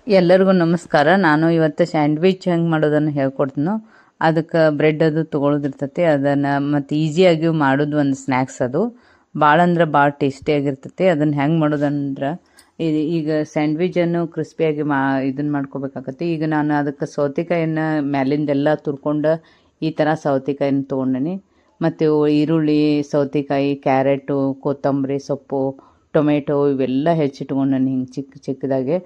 ಎಲ್ಲರಿಗೂ ನಮಸ್ಕಾರ. ನಾನು ಇವತ್ತು ಸ್ಯಾಂಡ್ವಿಚ್ ಹೆಂಗೆ ಮಾಡೋದನ್ನು ಹೇಳ್ಕೊಡ್ತೀನೋ. ಅದಕ್ಕೆ ಬ್ರೆಡ್ ಅದು ತೊಗೊಳೋದಿರ್ತೈತಿ. ಅದನ್ನು ಮತ್ತು ಈಸಿಯಾಗಿ ಮಾಡೋದು ಒಂದು ಸ್ನ್ಯಾಕ್ಸ್. ಅದು ಭಾಳ ಅಂದ್ರೆ ಭಾಳ ಟೇಸ್ಟಿಯಾಗಿರ್ತೈತಿ. ಅದನ್ನು ಹೆಂಗೆ ಮಾಡೋದಂದ್ರೆ ಈಗ ಸ್ಯಾಂಡ್ವಿಚನ್ನು ಕ್ರಿಸ್ಪಿಯಾಗಿ ಇದನ್ನು ಮಾಡ್ಕೋಬೇಕಾಗತ್ತೆ. ಈಗ ನಾನು ಅದಕ್ಕೆ ಸೌತೆಕಾಯಿಯನ್ನು ಮ್ಯಾಲಿಂದೆಲ್ಲ ತುರ್ಕೊಂಡು ಈ ಥರ ಸೌತೆಕಾಯಿನ ತೊಗೊಂಡಿನಿ. ಮತ್ತು ಈರುಳ್ಳಿ, ಸೌತೆಕಾಯಿ, ಕ್ಯಾರೆಟು, ಕೊತ್ತಂಬರಿ ಸೊಪ್ಪು, ಟೊಮೆಟೊ ಇವೆಲ್ಲ ಹೆಚ್ಚಿಟ್ಕೊಂಡನಿ. ಹಿಂಗೆ ಚಿಕ್ಕ ಚಿಕ್ಕದಾಗೆ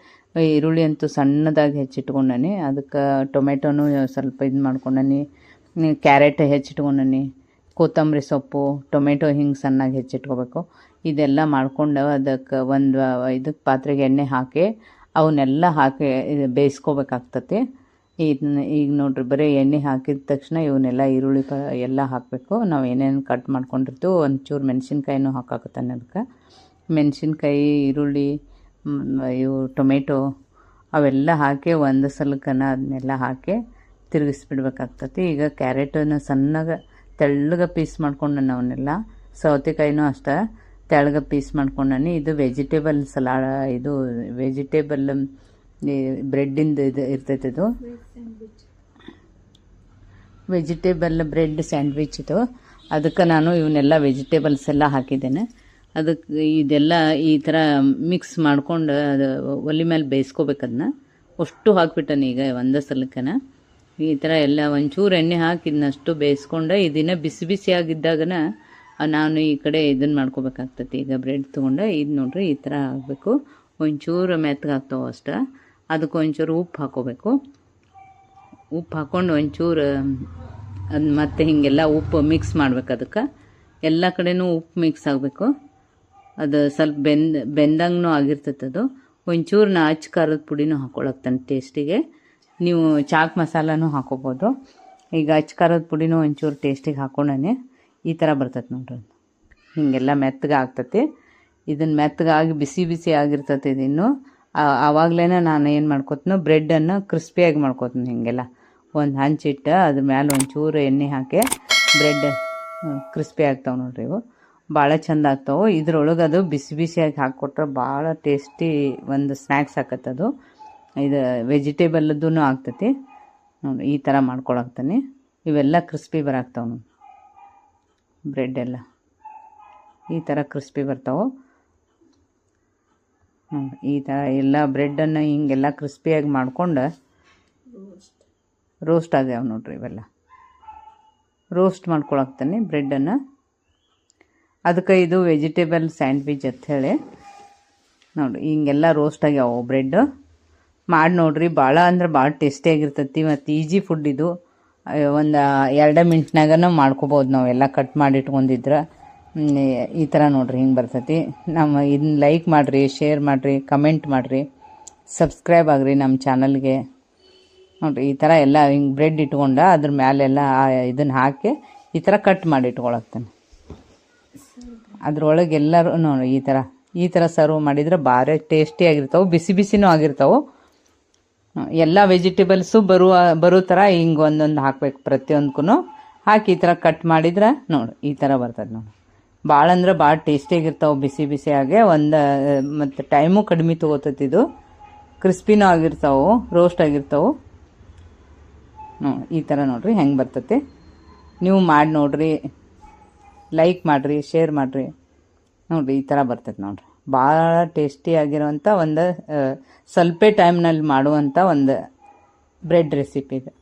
ಈರುಳ್ಳಿ ಅಂತೂ ಸಣ್ಣದಾಗಿ ಹೆಚ್ಚಿಟ್ಕೊಂಡನಿ. ಅದಕ್ಕೆ ಟೊಮೆಟೊನು ಸ್ವಲ್ಪ ಇದು ಮಾಡ್ಕೊಂಡನಿ. ಕ್ಯಾರೆಟ್ ಹೆಚ್ಚಿಟ್ಕೊಂಡನಿ. ಕೊತ್ತಂಬರಿ ಸೊಪ್ಪು, ಟೊಮೆಟೊ ಹಿಂಗೆ ಸಣ್ಣಗೆ ಹೆಚ್ಚಿಟ್ಕೋಬೇಕು. ಇದೆಲ್ಲ ಮಾಡ್ಕೊಂಡು ಅದಕ್ಕೆ ಒಂದು ಇದಕ್ಕೆ ಪಾತ್ರೆಗೆ ಎಣ್ಣೆ ಹಾಕಿ ಅವನ್ನೆಲ್ಲ ಹಾಕಿ ಬೇಯಿಸ್ಕೋಬೇಕಾಗ್ತತಿ. ಈಗ ನೋಡ್ರಿ, ಬರೀ ಎಣ್ಣೆ ಹಾಕಿದ ತಕ್ಷಣ ಇವನ್ನೆಲ್ಲ ಈರುಳ್ಳಿ ಎಲ್ಲ ಹಾಕಬೇಕು. ನಾವು ಏನೇನು ಕಟ್ ಮಾಡ್ಕೊಂಡಿರ್ತೀವಿ. ಒಂಚೂರು ಮೆಣಸಿನ್ಕಾಯಿನೂ ಹಾಕಾಕತ್ತಾನೆ. ಅದಕ್ಕೆ ಮೆಣಸಿನ್ಕಾಯಿ, ಈರುಳ್ಳಿ, ಇವು ಟೊಮೆಟೊ ಅವೆಲ್ಲ ಹಾಕಿ ಒಂದು ಸಲಕ್ಕನ ಅದನ್ನೆಲ್ಲ ಹಾಕಿ ತಿರುಗಿಸ್ಬಿಡ್ಬೇಕಾಗ್ತತಿ. ಈಗ ಕ್ಯಾರೆಟನ್ನು ಸಣ್ಣಗೆ ತೆಳ್ಳಗೆ ಪೀಸ್ ಮಾಡ್ಕೊಂಡನು. ಅವನ್ನೆಲ್ಲ ಸೌತೆಕಾಯಿನೂ ಅಷ್ಟೇ ತೆಳ್ಳಗೆ ಪೀಸ್ ಮಾಡ್ಕೊಂಡನಿ. ಇದು ವೆಜಿಟೇಬಲ್ ಸಲಾಡ್, ಇದು ವೆಜಿಟೇಬಲ್ ಬ್ರೆಡ್ಡಿಂದು ಇದು ಇರ್ತೈತೆ. ಇದು ವೆಜಿಟೇಬಲ್ ಬ್ರೆಡ್ ಸ್ಯಾಂಡ್ವಿಚ್ ಇದು. ಅದಕ್ಕೆ ನಾನು ಇವನ್ನೆಲ್ಲ ವೆಜಿಟೇಬಲ್ಸ್ ಎಲ್ಲ ಹಾಕಿದ್ದೇನೆ. ಅದಕ್ಕೆ ಇದೆಲ್ಲ ಈ ಥರ ಮಿಕ್ಸ್ ಮಾಡ್ಕೊಂಡು ಅದು ಒಲೆ ಮೇಲೆ ಬೇಯಿಸ್ಕೋಬೇಕು. ಅದನ್ನ ಅಷ್ಟು ಹಾಕ್ಬಿಟ್ಟನು. ಈಗ ಒಂದೇ ಸಲಕ್ಕನ ಈ ಥರ ಎಲ್ಲ ಒಂಚೂರು ಎಣ್ಣೆ ಹಾಕಿದ್ನಷ್ಟು ಬೇಯಿಸ್ಕೊಂಡು ಇದನ್ನ ಬಿಸಿ ಬಿಸಿಯಾಗಿದ್ದಾಗನ ನಾನು ಈ ಕಡೆ ಇದನ್ನು ಮಾಡ್ಕೋಬೇಕಾಗ್ತತಿ. ಈಗ ಬ್ರೆಡ್ ತೊಗೊಂಡು ಇದು ನೋಡ್ರಿ ಈ ಥರ ಆಗಬೇಕು. ಒಂಚೂರು ಮೆತ್ತಗಾಗ್ತಾವೆ ಅಷ್ಟೇ. ಅದಕ್ಕೆ ಒಂಚೂರು ಉಪ್ಪು ಹಾಕೋಬೇಕು. ಉಪ್ಪು ಹಾಕ್ಕೊಂಡು ಒಂಚೂರು ಅದು ಮತ್ತೆ ಹೀಗೆಲ್ಲ ಉಪ್ಪು ಮಿಕ್ಸ್ ಮಾಡ್ಬೇಕು. ಅದಕ್ಕೆ ಎಲ್ಲ ಕಡೆನೂ ಉಪ್ಪು ಮಿಕ್ಸ್ ಆಗಬೇಕು. ಅದು ಸ್ವಲ್ಪ ಬೆಂದಂಗೂ ಆಗಿರ್ತೈತೆ. ಅದು ಒಂಚೂರು ನಾ ಅಚ್ಚ ಖಾರದ ಪುಡಿನೂ ಹಾಕ್ಕೊಳಕ್ತಾನೆ ಟೇಸ್ಟಿಗೆ. ನೀವು ಚಾಟ್ ಮಸಾಲನೂ ಹಾಕೋಬೋದು. ಈಗ ಅಚ್ಚ ಖಾರದ ಪುಡಿನೂ ಒಂಚೂರು ಟೇಸ್ಟಿಗೆ ಹಾಕ್ಕೊಂಡೇ ಈ ಥರ ಬರ್ತೈತೆ ನೋಡ್ರಿ. ಹೀಗೆಲ್ಲ ಮೆತ್ತಗೆ ಆಗ್ತತಿ. ಇದನ್ನು ಮೆತ್ತಗಾಗಿ ಬಿಸಿ ಬಿಸಿ ಆಗಿರ್ತೈತೆ. ಇದಿನ್ನು ಆವಾಗಲೇ ನಾನು ಏನು ಮಾಡ್ಕೋತೀನೋ ಬ್ರೆಡ್ಡನ್ನು ಕ್ರಿಸ್ಪಿಯಾಗಿ ಮಾಡ್ಕೋತೀನಿ. ಹೀಗೆಲ್ಲ ಒಂದು ಹಂಚಿಟ್ಟು ಅದ್ರ ಮೇಲೆ ಒಂಚೂರು ಎಣ್ಣೆ ಹಾಕಿ ಬ್ರೆಡ್ ಕ್ರಿಸ್ಪಿ ಆಗ್ತಾವೆ ನೋಡ್ರಿ. ಇವು ಭಾಳ ಚೆಂದ ಆಗ್ತಾವೆ. ಇದ್ರೊಳಗೆ ಅದು ಬಿಸಿ ಬಿಸಿಯಾಗಿ ಹಾಕಿಕೊಟ್ರೆ ಭಾಳ ಟೇಸ್ಟಿ ಒಂದು ಸ್ನ್ಯಾಕ್ಸ್ ಆಕತ್ತದು. ಇದು ವೆಜಿಟೇಬಲ್ದೂ ಆಗ್ತೈತಿ ನೋಡಿ. ಈ ಥರ ಮಾಡ್ಕೊಳಕ್ತಾನೆ. ಇವೆಲ್ಲ ಕ್ರಿಸ್ಪಿ ಬರಾಕ್ತಾವೆ ನೋಡಿ. ಬ್ರೆಡ್ ಎಲ್ಲ ಈ ಥರ ಕ್ರಿಸ್ಪಿ ಬರ್ತಾವೆ. ಈ ಥರ ಎಲ್ಲ ಬ್ರೆಡ್ಡನ್ನು ಹಿಂಗೆಲ್ಲ ಕ್ರಿಸ್ಪಿಯಾಗಿ ಮಾಡ್ಕೊಂಡು ರೋಸ್ಟ್ ಆಗ್ಯಾವ ನೋಡ್ರಿ. ಇವೆಲ್ಲ ರೋಸ್ಟ್ ಮಾಡ್ಕೊಳಕ್ತಾನೆ ಬ್ರೆಡ್ಡನ್ನು. ಅದಕ್ಕೆ ಇದು ವೆಜಿಟೇಬಲ್ ಸ್ಯಾಂಡ್ವಿಚ್ ಅಂತ ಹೇಳಿ ನೋಡಿರಿ. ಹಿಂಗೆಲ್ಲ ರೋಸ್ಟ್ ಆಗ್ಯಾವ ಬ್ರೆಡ್ಡು. ಮಾಡಿ ನೋಡ್ರಿ, ಭಾಳ ಅಂದ್ರೆ ಭಾಳ ಟೇಸ್ಟಿಯಾಗಿರ್ತೈತಿ. ಮತ್ತು ಈಜಿ ಫುಡ್ ಇದು. ಒಂದು 2 ಮಿನಿಟ್ನಾಗನ ಮಾಡ್ಕೋಬೋದು ನಾವು ಎಲ್ಲ ಕಟ್ ಮಾಡಿ ಇಟ್ಕೊಂಡಿದ್ರೆ. ಈ ಥರ ನೋಡ್ರಿ ಹಿಂಗೆ ಬರ್ತೈತಿ. ನಮ್ಮ ಇದನ್ನ ಲೈಕ್ ಮಾಡಿರಿ, ಶೇರ್ ಮಾಡಿರಿ, ಕಮೆಂಟ್ ಮಾಡಿರಿ, ಸಬ್ಸ್ಕ್ರೈಬ್ ಆಗಿರಿ ನಮ್ಮ ಚಾನಲ್ಗೆ ನೋಡಿರಿ. ಈ ಥರ ಎಲ್ಲ ಹಿಂಗೆ ಬ್ರೆಡ್ ಇಟ್ಕೊಂಡು ಅದ್ರ ಮೇಲೆಲ್ಲ ಇದನ್ನು ಹಾಕಿ ಈ ಥರ ಕಟ್ ಮಾಡಿ ಇಟ್ಕೊಳಕ್ತಾನೆ. ಅದ್ರೊಳಗೆ ಎಲ್ಲರೂ ನೋಡಿ ಈ ಥರ ಸರ್ವ್ ಮಾಡಿದರೆ ಭಾಳ ಟೇಸ್ಟಿಯಾಗಿರ್ತಾವೆ. ಬಿಸಿ ಬಿಸಿನೂ ಆಗಿರ್ತಾವೆ. ಎಲ್ಲ ವೆಜಿಟೇಬಲ್ಸು ಬರೋ ಥರ ಹಿಂಗೆ ಒಂದೊಂದು ಹಾಕ್ಬೇಕು. ಪ್ರತಿಯೊಂದಕ್ಕೂ ಹಾಕಿ ಈ ಥರ ಕಟ್ ಮಾಡಿದ್ರೆ ನೋಡಿ ಈ ಥರ ಬರ್ತದೆ ನೋಡಿ. ಭಾಳ ಅಂದ್ರೆ ಭಾಳ ಟೇಸ್ಟಿಯಾಗಿರ್ತಾವೆ ಬಿಸಿ ಬಿಸಿಯಾಗೆ. ಮತ್ತು ಟೈಮು ಕಡಿಮೆ ತೊಗೋತೈತಿ. ಇದು ಕ್ರಿಸ್ಪಿನೂ ಆಗಿರ್ತಾವೆ, ರೋಸ್ಟ್ ಆಗಿರ್ತಾವೆ. ಈ ಥರ ನೋಡಿರಿ ಹೆಂಗೆ ಬರ್ತೈತಿ. ನೀವು ಮಾಡಿ ನೋಡಿರಿ, ಲೈಕ್ ಮಾಡಿರಿ, ಶೇರ್ ಮಾಡಿರಿ ನೋಡಿರಿ. ಈ ಥರ ಬರ್ತೈತೆ ನೋಡಿರಿ. ಭಾಳ ಟೇಸ್ಟಿಯಾಗಿರೋವಂಥ ಒಂದು ಸ್ವಲ್ಪ ಟೈಮ್ನಲ್ಲಿ ಮಾಡುವಂಥ ಒಂದು ಬ್ರೆಡ್ ರೆಸಿಪಿ ಇದು.